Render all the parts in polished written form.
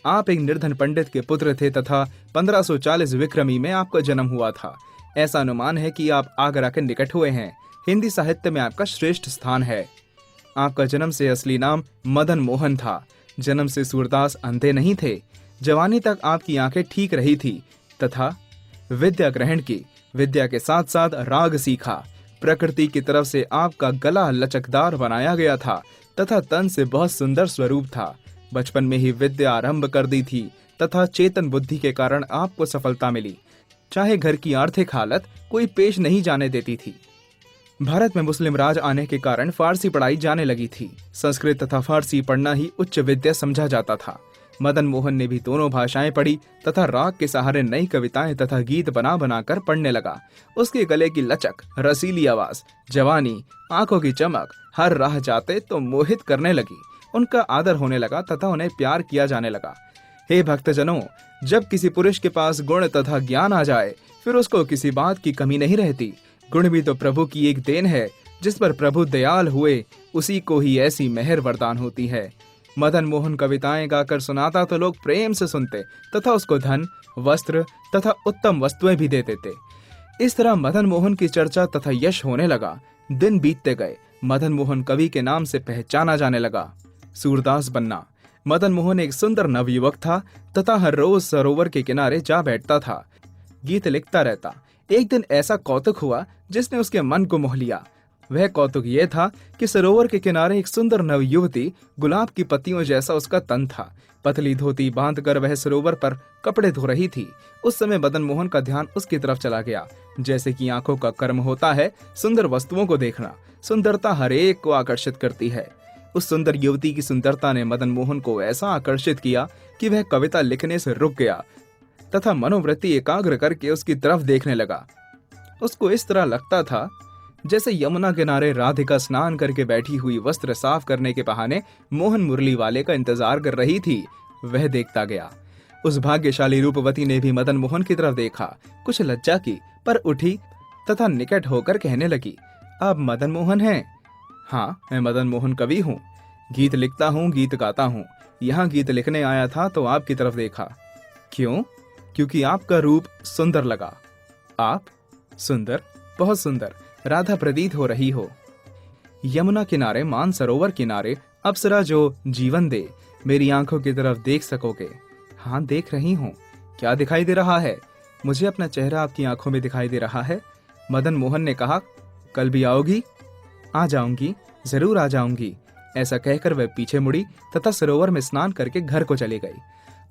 आप एक निर्धन पंडित के पुत्र थे तथा 1540 विक्रमी में आपका जन्म हुआ था। ऐसा अनुमान है कि आप आगरा के निकट हुए हैं। हिंदी साहित्य में आपका श्रेष्ठ स्थान है। आपका जन्म से असली नाम मदन मोहन था। जन्म से सूरदास अंधे नहीं थे। जवानी तक आपकी आंखें ठीक रही थी तथा विद्या ग्रहण की। विद्या के साथ साथ राग सीखा। प्रकृति की तरफ से आपका गला लचकदार बनाया गया था तथा तन से बहुत सुंदर स्वरूप था। बचपन में ही विद्या आरंभ कर दी थी तथा चेतन बुद्धि के कारण आपको सफलता मिली, चाहे घर की आर्थिक हालत कोई पेश नहीं जाने देती थी। भारत में मुस्लिम राज आने के कारण फारसी पढ़ाई जाने लगी थी। संस्कृत तथा फारसी पढ़ना ही उच्च विद्या समझा जाता था। मदन मोहन ने भी दोनों भाषाएं पढ़ी तथा राग के सहारे नई कविताएं तथा गीत बना बनाकर पढ़ने लगा। उसके गले की लचक, रसीली आवाज, जवानी, आंखों की चमक हर राह जाते तो मोहित करने लगी। उनका आदर होने लगा तथा उन्हें प्यार किया जाने लगा। हे भक्तजनों, जब किसी पुरुष के पास गुण तथा ज्ञान आ जाए फिर उसको किसी बात की कमी नहीं रहती। गुण भी तो प्रभु की एक देन है। जिस पर प्रभु दयाल हुए उसी को ही ऐसी मेहर वरदान होती है। मदन मोहन कविताएं गाकर सुनाता तो लोग प्रेम से सुनते तथा उसको धन, वस्त्र तथा उत्तम वस्तुएं भी देते थे। इस तरह मदन मोहन की चर्चा तथा यश होने लगा। दिन बीतते गए। मदन मोहन कवि के नाम से पहचाना जाने लगा। सूरदास बनना। मदन मोहन एक सुंदर नवयुवक था तथा हर रोज सरोवर के किनारे जा बैठता था। गीत लिखता रहता। एक दिन ऐसा कौतुक हुआ जिसने उसके मन को मोह लिया। वह कौतुक यह था कि सरोवर के किनारे एक सुंदर नवयुवती, गुलाब की पत्तियों जैसा उसका तन था। पतली धोती बांधकर वह सरोवर पर कपड़े धो रही थी। उस समय मदन मोहन का ध्यान उसकी तरफ चला गया। जैसे कि आंखों का कर्म होता है सुंदर वस्तुओं को देखना। सुंदरता हर एक को आकर्षित करती है। उस सुंदर युवती की सुंदरता ने मदन मोहन को ऐसा आकर्षित किया कि वह कविता लिखने से रुक गया तथा मनोवृत्ति एकाग्र करके उसकी तरफ देखने लगा। उसको इस तरह लगता था जैसे यमुना किनारे राधिका स्नान करके बैठी हुई वस्त्र साफ करने के बहाने मोहन मुरली वाले का इंतजार कर रही थी। वह देखता गया। उस भाग्यशाली रूपवती ने भी मदन मोहन की तरफ देखा। कुछ लज्जा की पर उठी तथा निकट होकर कहने लगी, आप मदन मोहन हैं? हाँ, मैं मदन मोहन कवि हूँ। गीत लिखता हूँ, गीत गाता हूँ। यहाँ गीत लिखने आया था तो आपकी तरफ देखा। क्यों? क्योंकि आपका रूप सुंदर लगा। आप सुंदर, बहुत सुंदर, राधा प्रतीत हो रही हो। यमुना किनारे, मानसरोवर किनारे अप्सरा जो जीवन दे, मेरी आंखों की तरफ देख सकोगे? हाँ, देख रही हूँ। क्या दिखाई दे रहा है? मुझे अपना चेहरा आपकी आंखों में दिखाई दे रहा है। मदन मोहन ने कहा, कल भी आओगी? आ जाऊंगी, जरूर आ जाऊंगी। ऐसा कहकर वह पीछे मुड़ी तथा सरोवर में स्नान करके घर को चली गई।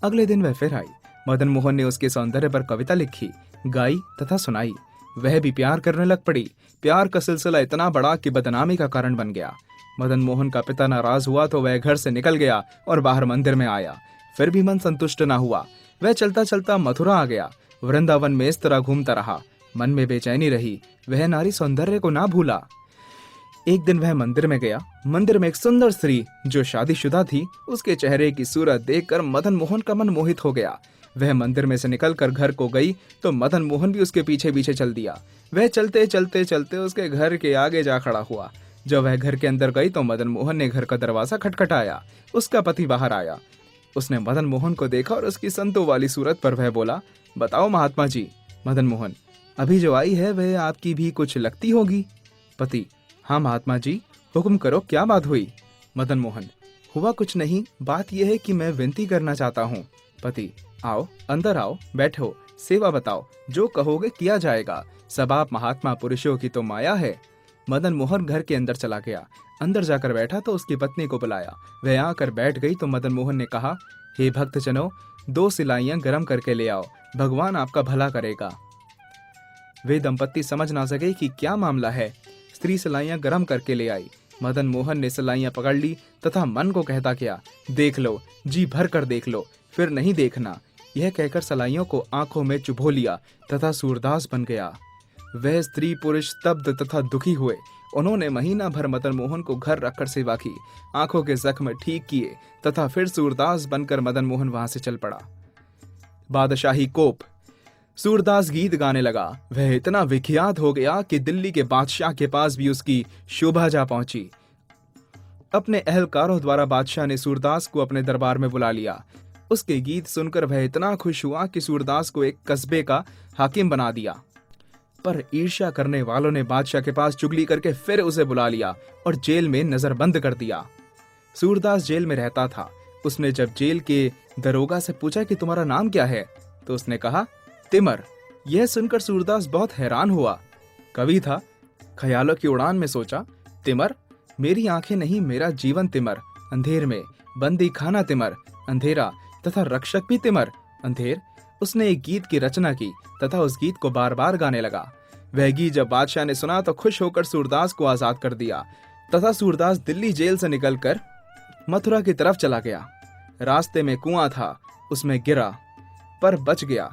अगले दिन वह फिर आई। मदन मोहन ने उसके सौंदर्य पर कविता लिखी, गाई तथा सुनाई। वह भी प्यार करने लग पड़ी। प्यार का सिलसिला इतना बड़ा कि बदनामी का कारण बन गया। मदन मोहन का पिता नाराज हुआ तो वह घर से निकल गया और बाहर मंदिर में आया। फिर भी मन संतुष्ट न हुआ। वह चलता चलता मथुरा आ गया। वृंदावन में इस तरह घूमता रहा। मन में बेचैनी रही। वह नारी सौंदर्य को ना भूला। एक दिन वह मंदिर में गया। मंदिर में एक सुंदर स्त्री जो शादीशुदा थी, उसके चेहरे की सूरत देखकर मदन मोहन का मन मोहित हो गया। वह मंदिर में से निकलकर घर को गई तो मदन मोहन भी उसके पीछे पीछे चल दिया। वह चलते चलते चलते उसके घर के आगे जा खड़ा हुआ। जब वह घर के अंदर गई तो मदन मोहन ने घर का दरवाजा खटखटाया। उसका पति बाहर आया। उसने मदन मोहन को देखा और उसकी संतों वाली सूरत पर वह बोला, बताओ महात्मा जी। मदन मोहन, अभी जो आई है वह आपकी भी कुछ लगती होगी। पति, हाँ महात्मा जी, हुक्म करो, क्या बात हुई? मदन मोहन, हुआ कुछ नहीं, बात यह है कि मैं विनती करना चाहता हूँ। पति, आओ, अंदर आओ, बैठो, सेवा बताओ, जो कहोगे किया जाएगा। सब आप महात्मा पुरुषों की तो माया है। मदन मोहन घर के अंदर चला गया। अंदर जाकर बैठा तो उसकी पत्नी को बुलाया। वह आकर बैठ गई तो मदन मोहन ने कहा, हे भक्तजनों, 2 सिलाइयां गरम करके ले आओ, भगवान आपका भला करेगा। वे दंपत्ति समझ ना सके कि क्या मामला है। स्त्री सिलाइयां गरम करके ले आई। मदन मोहन ने सिलाइयां पकड़ ली तथा मन को कहता किया, देख लो, जी भर कर देख लो, फिर नहीं देखना। यह कहकर सिलाइयों को आंखों में चुभो लिया तथा सूरदास बन गया। वह स्त्री पुरुष स्तब्ध तथा दुखी हुए। उन्होंने महीना भर मदन मोहन को घर रखकर सेवा की, आंखों के जख्म ठीक किए तथा फिर सूरदास बनकर मदन मोहन वहां से चल पड़ा। बादशाही कोप। सूरदास गीत गाने लगा। वह इतना विख्यात हो गया कि दिल्ली के बादशाह के पास भी उसकी शोभा जा पहुंची। अपने अहलकारों द्वारा बादशाह ने सूरदास को अपने दरबार में बुला लिया। उसके गीत सुनकर वह इतना खुश हुआ कि सूरदास को एक कस्बे का हाकिम बना दिया। पर ईर्ष्या करने वालों ने बादशाह के पास चुगली करके फिर उसे बुला लिया और जेल में नजरबंद कर दिया। सूरदास जेल में रहता था। उसने जब जेल के दरोगा से पूछा कि तुम्हारा नाम क्या है, तो उसने कहा तिमर। यह सुनकर सूरदास बहुत हैरान हुआ। कवि था, ख्यालों की उड़ान में सोचा, तिमर, मेरी आंखें नहीं, मेरा जीवन तिमर, अंधेर में बंदी खाना तिमर, अंधेरा, तथा रक्षक भी तिमर, अंधेर। उसने एक गीत की रचना की तथा उस गीत को बार बार गाने लगा। वह गीत जब बादशाह ने सुना तो खुश होकर सूरदास को आजाद कर दिया तथा सूरदास दिल्ली जेल से निकलकर मथुरा की तरफ चला गया। रास्ते में कुआं था, उसमें गिरा पर बच गया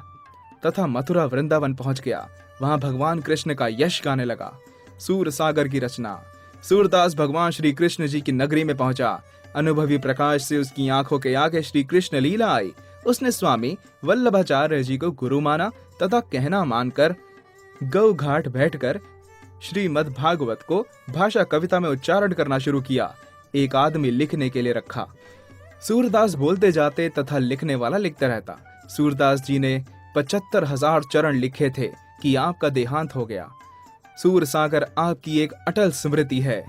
तथा मथुरा वृंदावन पहुंच गया। वहां भगवान कृष्ण का यश गाने लगा। सूर सागर की रचना। सूरदास भगवान श्री कृष्ण जी की नगरी में पहुंचा। अनुभवी प्रकाश से उसकी आंखों के आगे श्री कृष्ण लीला आई। उसने स्वामी वल्लभाचार्य जी को गुरु माना तथा कहना मानकर गौ घाट बैठकर श्रीमद् भागवत को भाषा कविता में उच्चारण करना शुरू किया। एक आदमी लिखने के लिए रखा। सूरदास बोलते जाते तथा लिखने वाला लिखता रहता। सूरदास जी ने 75,000 चरण लिखे थे कि आपका देहांत हो गया। सूर सागर आपकी एक अटल स्मृति है।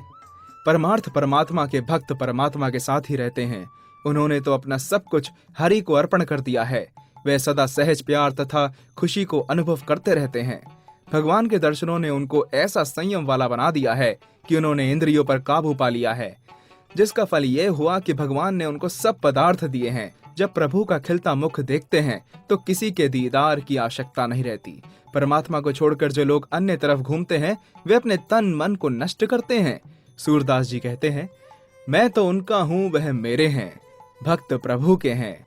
परमार्थ परमात्मा के भक्त परमात्मा के साथ ही रहते हैं। उन्होंने तो अपना सब कुछ हरि को अर्पण कर दिया है। वे सदा सहज प्यार तथा खुशी को अनुभव करते रहते हैं। भगवान के दर्शनों ने उनको ऐसा संयम वाला बना दिया है कि उन्होंने इंद्रियों पर काबू पा लिया है, जिसका फल यह हुआ कि भगवान ने उनको सब पदार्थ दिए हैं। जब प्रभु का खिलता मुख देखते हैं तो किसी के दीदार की आवश्यकता नहीं रहती। परमात्मा को छोड़कर जो लोग अन्य तरफ घूमते हैं वे अपने तन मन को नष्ट करते हैं। सूरदास जी कहते हैं, मैं तो उनका हूं, वह मेरे हैं, भक्त प्रभु के हैं।